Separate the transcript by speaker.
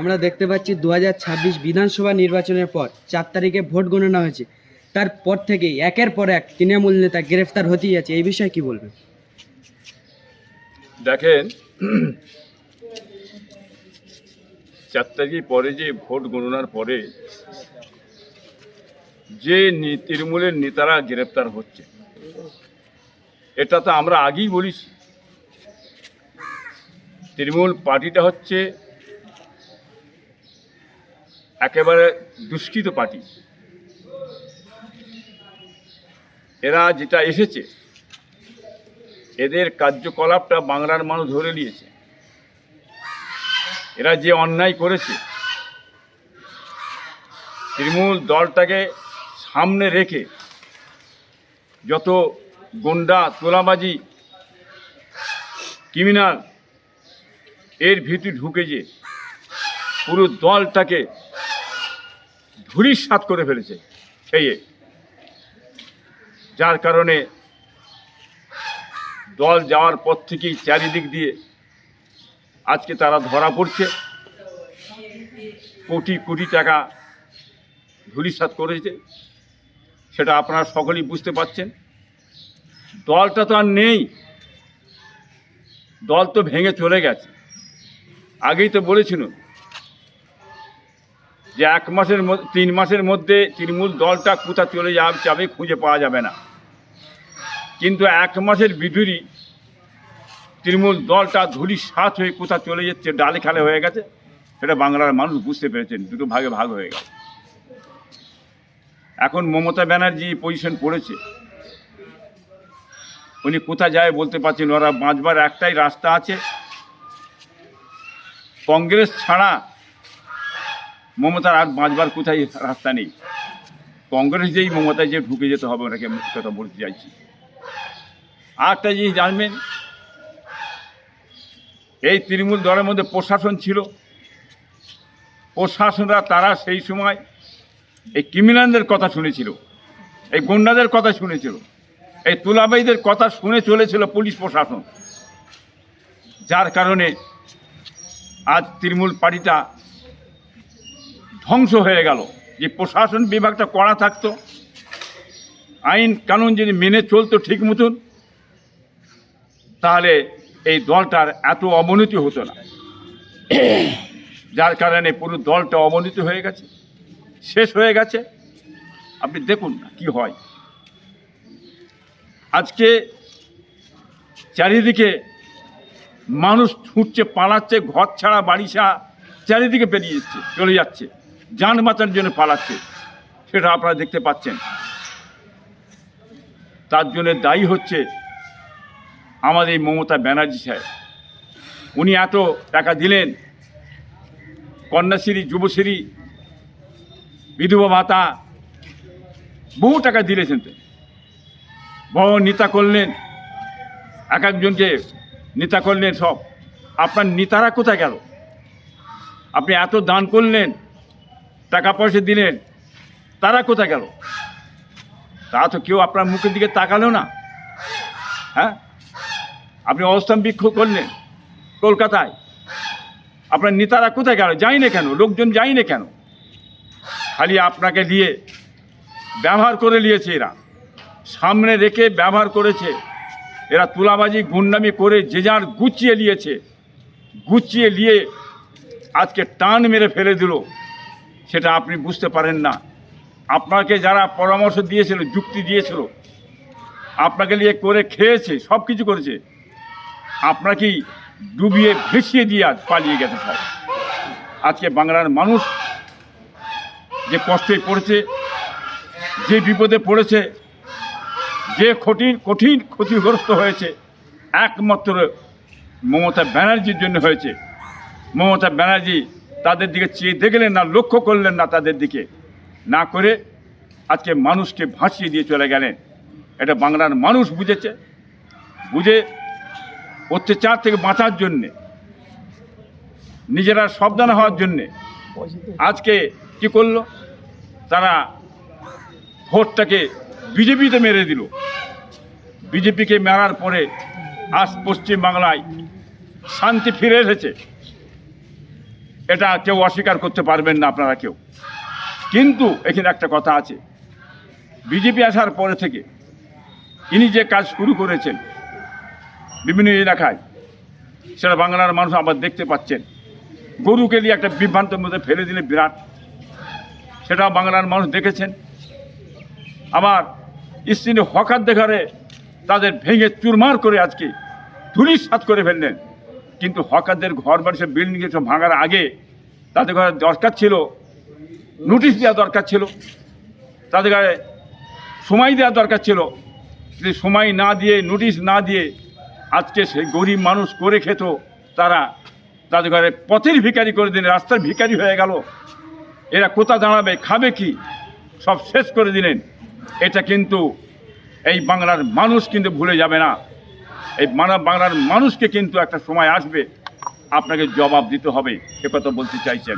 Speaker 1: আমরা দেখতে পাচ্ছি 2026 বিধানসভা নির্বাচনের পর 4 তারিখে ভোট গণনা হয়েছে, তারপর থেকেই একের পর এক তৃণমূল নেতা গ্রেফতার হতেই আছে। এই বিষয়ে কি বলবেন?
Speaker 2: দেখেন, 4 তারিখের পরে যে ভোট গণনার পরে যে তৃণমূলের নেতারা গ্রেপ্তার হচ্ছে, এটা তো আমরা আগেই বলেছি। তৃণমূল পার্টিটা হচ্ছে একেবারে দুষ্কৃত পার্টি। এরা যেটা এসেছে, এদের কার্যকলাপটা বাংলার মানুষ ধরে নিয়েছে। এরা যে অন্যায় করেছে, তৃণমূল দলটাকে সামনে রেখে যত গুন্ডা, তোলাবাজি, ক্রিমিনাল এর ভিতরে ঢুকে যে পুরো দলটাকে ধূলিসাৎ করে ফেলেছে খেয়ে, যার কারণে দল যাওয়ার পর থেকেই চারিদিক দিয়ে আজকে তারা ধরা পড়ছে। কোটি কোটি টাকা ধূলিসাৎ করেছে, সেটা আপনারা সকলেই বুঝতে পারছেন। দলটা তো আর নেই, দল তো ভেঙে চলে গেছে। আগেই তো বলেছিল যে 3 মাসের মধ্যে তৃণমূল দলটা কোথায় চলে যাবে খুঁজে পাওয়া যাবে না। কিন্তু 1 মাসের ভিতরই তৃণমূল দলটা ধূলিসাৎ হয়ে কোথায় চলে যাচ্ছে, ডালে খালে হয়ে গেছে, সেটা বাংলার মানুষ বুঝতে পেরেছেন। দুটো ভাগে ভাগ হয়ে গেল। এখন মমতা ব্যানার্জি পজিশন পড়েছে, উনি কোথায় যায় বলতে পারছেন। ওরা বাঁচবার একটাই রাস্তা আছে, কংগ্রেস ছাড়া মমতার আর বাঁচবার কোথায় রাস্তা নেই। কংগ্রেস যেই মমতায় যে ঢুকে যেতে হবে, ওনাকে কথা বলতে চাইছি। আর একটা জিনিস জানবেন, এই তৃণমূল দলের মধ্যে প্রশাসন ছিল। প্রশাসনরা তারা সেই সময় এই ক্রিমিনালদের কথা শুনেছিল, এই গুন্ডাদের কথা শুনেছিল, এই তুলাবাইদের কথা শুনে চলেছিল পুলিশ প্রশাসন। যার কারণে আজ তৃণমূল পার্টিটা ধ্বংস হয়ে গেল। যে প্রশাসন বিভাগটা কড়া থাকতো, আইন কানুন যদি মেনে চলতো ঠিক মতন, তাহলে এই দলটার এত অবনতি হতো না। যার কারণে পুরো দলটা অবনতি হয়ে গেছে, শেষ হয়ে গেছে। আপনি দেখুন না কি হয়। আজকে চারিদিকে মানুষ ছুটছে, পালাচ্ছে, ঘর ছাড়া বাড়ি ছাড়া চারিদিকে বেরিয়ে যাচ্ছে, চলে যাচ্ছে, যান বাঁচার জন্য পালাচ্ছে। সেটা আপনারা দেখতে পাচ্ছেন। তার জন্য দায়ী হচ্ছে আমাদের এই মমতা ব্যানার্জি সাহেব। উনি এত টাকা দিলেন, কন্যাশ্রী, যুবশ্রী, বিধবা ভাতা, বহু টাকা দিলেছেন। তো বড় নেতা করলেন, এক একজনকে নেতা করলেন সব। আপনার নেতারা কোথায় গেল? আপনি এত দান করলেন, টাকা পয়সা দিলেন, তারা কোথায় গেল? তা তো কেউ আপনার মুখের দিকে তাকালো না। হ্যাঁ, আপনি অবস্থান বিক্ষোভ করলেন কলকাতায়, আপনার নেতারা কোথায় গেল? যাই না কেন? লোকজন যাই না কেন? খালি আপনাকে দিয়ে ব্যবহার করে নিয়েছে। এরা সামনে রেখে ব্যবহার করেছে। এরা তুলাবাজি, গুন্ডামি করে যে যার গুছিয়ে নিয়েছে। গুছিয়ে নিয়ে আজকে টান মেরে ফেলে দিল, সেটা আপনি বুঝতে পারেন না। আপনাকে যারা পরামর্শ দিয়েছিল, যুক্তি দিয়েছিল, আপনাকে নিয়ে করে খেয়েছে, সব কিছু করেছে, আপনাকেই ডুবিয়ে ভেসিয়ে দিয়ে আজ পালিয়ে গেছে সব। আজকে বাংলার মানুষ যে কষ্টে পড়েছে, যে বিপদে পড়েছে, যে কঠিন ক্ষতিগ্রস্ত হয়েছে, একমাত্র মমতা ব্যানার্জির জন্য হয়েছে। মমতা ব্যানার্জি তাদের দিকে চেয়ে দেখলেন না, লক্ষ্য করলেন না, তাদের দিকে না করে আজকে মানুষকে ভাসিয়ে দিয়ে চলে গেলেন। এটা বাংলার মানুষ বুঝেছে। বুঝে অত্যাচার থেকে বাঁচার জন্যে, নিজেরা সাবধান হওয়ার জন্যে আজকে কি করলো? তারা ভোটটাকে বিজেপিতে মেরে দিল। বিজেপিকে মারার পরে আজ পশ্চিমবাংলায় শান্তি ফিরে এসেছে। এটা কেউ অস্বীকার করতে পারবেন না আপনারা কেউ। কিন্তু এখানে একটা কথা আছে, বিজেপি আসার পরে থেকে ইনি যে কাজ শুরু করেছেন বিভিন্ন এলাকায়, সেটা বাংলার মানুষ আবার দেখতে পাচ্ছেন। গরুকে নিয়ে একটা বিভ্রান্তের মধ্যে ফেলে দিলে বিরাট, সেটা বাংলার মানুষ দেখেছেন। আবার স্থানীয় হকার দেখারে তাদের ভেঙে চুরমার করে আজকে ধুলিসাৎ করে ফেললেন। কিন্তু হকারদের ঘর বাড়ি সব বিল্ডিং সব ভাঙার আগে তাদের ঘরে দরকার ছিল, নোটিশ দেওয়া দরকার ছিল, তাদের ঘরে সময় দেওয়া দরকার ছিল। যদি সময় না দিয়ে, নোটিশ না দিয়ে আজকে সেই গরিব মানুষ করে খেত, তারা তাদের ঘরে পথের ভিখারি করে দিলেন, রাস্তার ভিখারি হয়ে গেল। এরা কোথা দাঁড়াবে, খাবে কি, সব শেষ করে দিলেন। এটা কিন্তু এই বাংলার মানুষ কিন্তু ভুলে যাবে না। এই বাংলার মানুষকে কিন্তু একটা সময় আসবে, আপনাকে জবাব দিতে হবে, এ কথা বলতে চাইছেন।